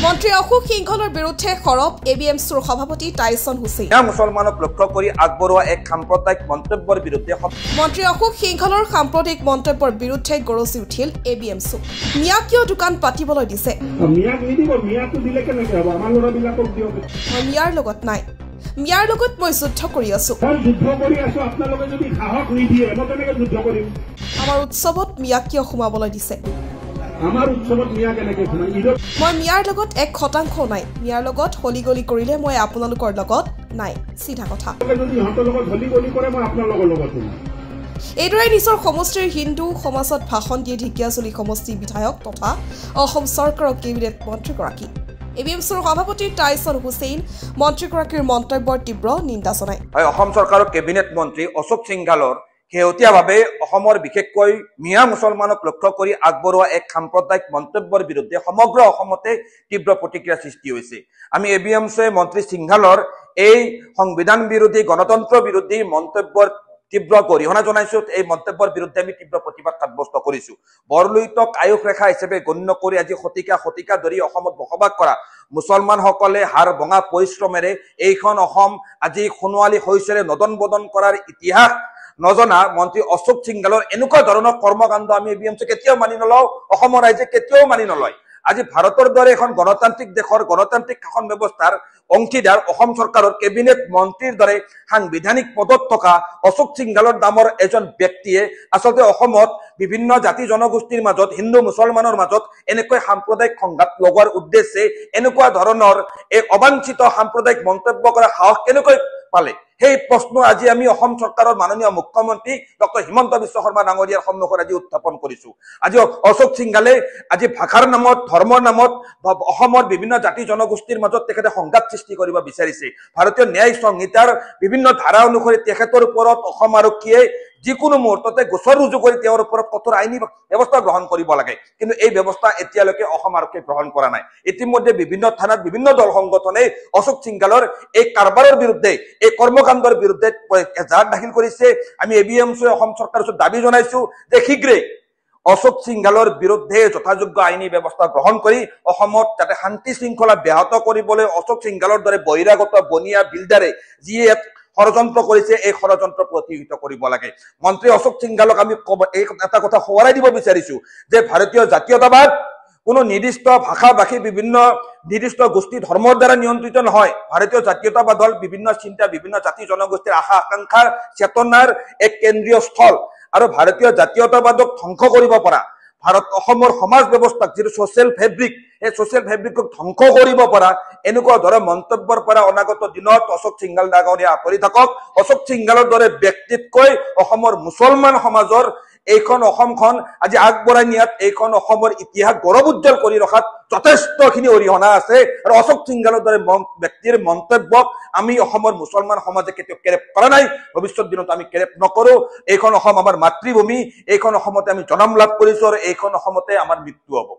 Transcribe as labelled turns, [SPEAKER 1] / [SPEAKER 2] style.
[SPEAKER 1] মন্ত্ৰী অশোক সিংহলৰ বিৰুদ্ধে সৰব এবিএমচিৰ সভাপতি টাইছন হুছেইন।
[SPEAKER 2] মুছলমানক লক্ষ্য কৰি আগবঢ়োৱা এক সাম্প্ৰদায়িক মন্তব্যৰ বিৰুদ্ধে
[SPEAKER 1] মন্ত্ৰী অশোক সিংহলৰ সাম্প্ৰদায়িক মন্তব্যৰ বিৰুদ্ধে গৰজি উঠিল এবিএমচি। মিয়া কিয় দোকান পাতিবলৈ দিছে? মিয়াৰ লগত নাই, মিয়াৰ লগত মই যুদ্ধ কৰি আছো। আমাৰ উৎসৱত মিয়া কিয় সোমাবলৈ দিছে? মই মিয়াৰ লগত 1% নাই। মিয়াৰ লগত হলিগলি কৰিলে মই আপোনালোকৰ লগত নাই, চিধা কথা। এইদৰে নিজৰ সমষ্টিৰ হিন্দু সমাজত ভাষণ দিয়ে ঢেকিয়াজুলি সমষ্টি বিধায়ক তথা অসম চৰকাৰৰ কেবিনেট মন্ত্ৰীগৰাকী। এবিএমচিৰ সভাপতি টাইছন হুছেইন মন্ত্ৰীগৰাকীৰ মন্তব্যৰ তীব্ৰ নিন্দা জনায়।
[SPEAKER 2] অসম চৰকাৰৰ কেবিনেট মন্ত্ৰী অশোক সিংঘালৰ শেহতীয়াভাৱে অসমৰ বিশেষকৈ মিয়া মুছলমানক লক্ষ্য কৰি আগবঢ়োৱা এক সাম্প্ৰদায়িক মন্তব্যৰ বিৰুদ্ধে সমগ্ৰ অসমতে তীব্ৰ প্ৰতিক্ৰিয়া সৃষ্টি হৈছে। আমি এবিএমচিয়ে মন্ত্ৰী সিংঘালৰ এই সংবিধান বিৰোধী গণতন্ত্ৰ বিৰোধী মন্তব্যৰ তীব্ৰ গৰিহণা জনাইছো। এই মন্তব্যৰ বিৰুদ্ধে আমি তীব্ৰ প্ৰতিবাদ সাব্যস্ত কৰিছো। বৰলুইতক আয়ুস ৰেখা হিচাপে গণ্য কৰি আজি শতিকা শতিকা ধৰি অসমত বসবাস কৰা মুছলমানসকলে হাৰ ভঙা পৰিশ্ৰমেৰে এইখন অসম আজি সোণোৱালী শস্যৰে নদন বদন কৰাৰ ইতিহাস নজনা মন্ত্ৰী অশোক সিংঘালৰ এনেকুৱা ধৰণৰ কৰ্মকাণ্ড আমি এবিএমচি কেতিয়াও মানি নলওঁ, অসমৰ ৰাইজে কেতিয়াও মানি নলয়। আজি ভাৰতৰ দৰে এখন গণতান্ত্ৰিক দেশৰ গণতান্ত্ৰিক শাসন ব্যৱস্থাৰ অংশীদাৰ অসম চৰকাৰৰ কেবিনেট মন্ত্ৰীৰ দৰে সাংবিধানিক পদত থকা অশোক সিংঘালৰ নামৰ এজন ব্যক্তিয়ে আচলতে অসমত বিভিন্ন জাতি জনগোষ্ঠীৰ মাজত হিন্দু মুছলমানৰ মাজত এনেকৈ সাম্প্ৰদায়িক সংঘাত লগোৱাৰ উদ্দেশ্যে এনেকুৱা ধৰণৰ এক অবাঞ্ছিত সাম্প্ৰদায়িক মন্তব্য কৰা সাহস কেনেকৈ পালে? সেই প্ৰশ্ন আজি আমি অসম চৰকাৰৰ মাননীয় মুখ্যমন্ত্ৰী ডক্টৰ হিমন্ত বিশ্ব শৰ্মা ডাঙৰীয়াৰ সন্মুখত আজি উত্থাপন কৰিছো। আজি অশোক সিংঘালে আজি ভাষাৰ নামত ধৰ্মৰ নামত অসমৰ বিভিন্ন জাতি জনগোষ্ঠীৰ মাজত তেখেতে সংঘাত সৃষ্টি কৰিব বিচাৰিছে। ভাৰতীয় ন্যায়িক সংহিতাৰ বিভিন্ন ধাৰা অনুসৰি তেখেতৰ ওপৰত অসম আৰক্ষীয়ে যিকোনো মুহূৰ্ততে গোচৰ ৰুজু কৰি তেওঁৰ ওপৰত কঠোৰ আইনী ব্যৱস্থা গ্ৰহণ কৰিব লাগে, কিন্তু এই ব্যৱস্থা এতিয়ালৈকে অসম আৰক্ষীয়ে গ্ৰহণ কৰা নাই। ইতিমধ্যে বিভিন্ন থানাত বিভিন্ন দল সংগঠনে অশোক সিংঘালৰ এই কাৰবাৰৰ বিৰুদ্ধে এই কৰ্মকাণ্ডৰ বিৰুদ্ধে এজাহাৰ দাখিল কৰিছে। আমি এবিএমচিয়ে অসম চৰকাৰৰ ওচৰত দাবী জনাইছো যে শীঘ্ৰে অশোক সিংঘালৰ বিৰুদ্ধে যথাযোগ্য আইনী ব্যৱস্থা গ্ৰহণ কৰি অসমত যাতে শান্তি শৃংখলা ব্যাহত কৰিবলৈ অশোক সিংঘালৰ দৰে বহিৰাগত বনিয়া বিল্ডাৰে যিয়ে ষড়যন্ত্ৰ কৰিছে এই ষড়যন্ত্ৰ প্ৰতিহত কৰিব লাগে। মন্ত্ৰী অশোক সিংঘালক আমি এই এটা কথা সোঁৱৰাই দিব বিচাৰিছো যে ভাৰতীয় জাতীয়তাবাদ কোনো নিৰ্দিষ্ট ভাষা ভাষী বিভিন্ন নিৰ্দিষ্ট গোষ্ঠী ধৰ্মৰ দ্বাৰা নিয়ন্ত্ৰিত নহয়। ভাৰতীয় জাতীয়তাবাদ হল বিভিন্ন চিন্তা বিভিন্ন জাতি জনগোষ্ঠীৰ আশা আকাংক্ষাৰ চেতনাৰ এক কেন্দ্ৰীয় স্থল আৰু ভাৰতীয় জাতীয়তাবাদক ধ্বংস কৰিব পৰা অসমৰ সমাজ ব্যৱস্থাক যিটো ছচিয়েল ফেব্ৰিক এই ছচিয়েল ফেব্ৰিকক ধ্বংস কৰিব পৰা এনেকুৱা ধৰণৰ মন্তব্যৰ পৰা অনাগত দিনত অশোক সিংঘাল ডাঙৰীয়া আঁতৰি থাকক। অশোক সিংঘালৰ দৰে ব্যক্তিতকৈ অসমৰ মুছলমান সমাজৰ এইখন অসমখন আজি আগবঢ়াই নিয়াত এইখন অসমৰ ইতিহাস গৌৰৱ উজ্জ্বল কৰি ৰখাত যথেষ্টখিনি অৰিহণা আছে। আৰু অশোক সিংঘালৰ দৰে ব্যক্তিৰ মন্তব্যক আমি অসমৰ মুছলমান সমাজে কেতিয়াও কেৰেপ কৰা নাই, ভৱিষ্যত দিনত আমি কেৰেপ নকৰো। এইখন অসম আমাৰ মাতৃভূমি, এইখন অসমতে আমি জন্ম লাভ কৰিছো আৰু এইখন অসমতে আমাৰ মৃত্যু হ'ব।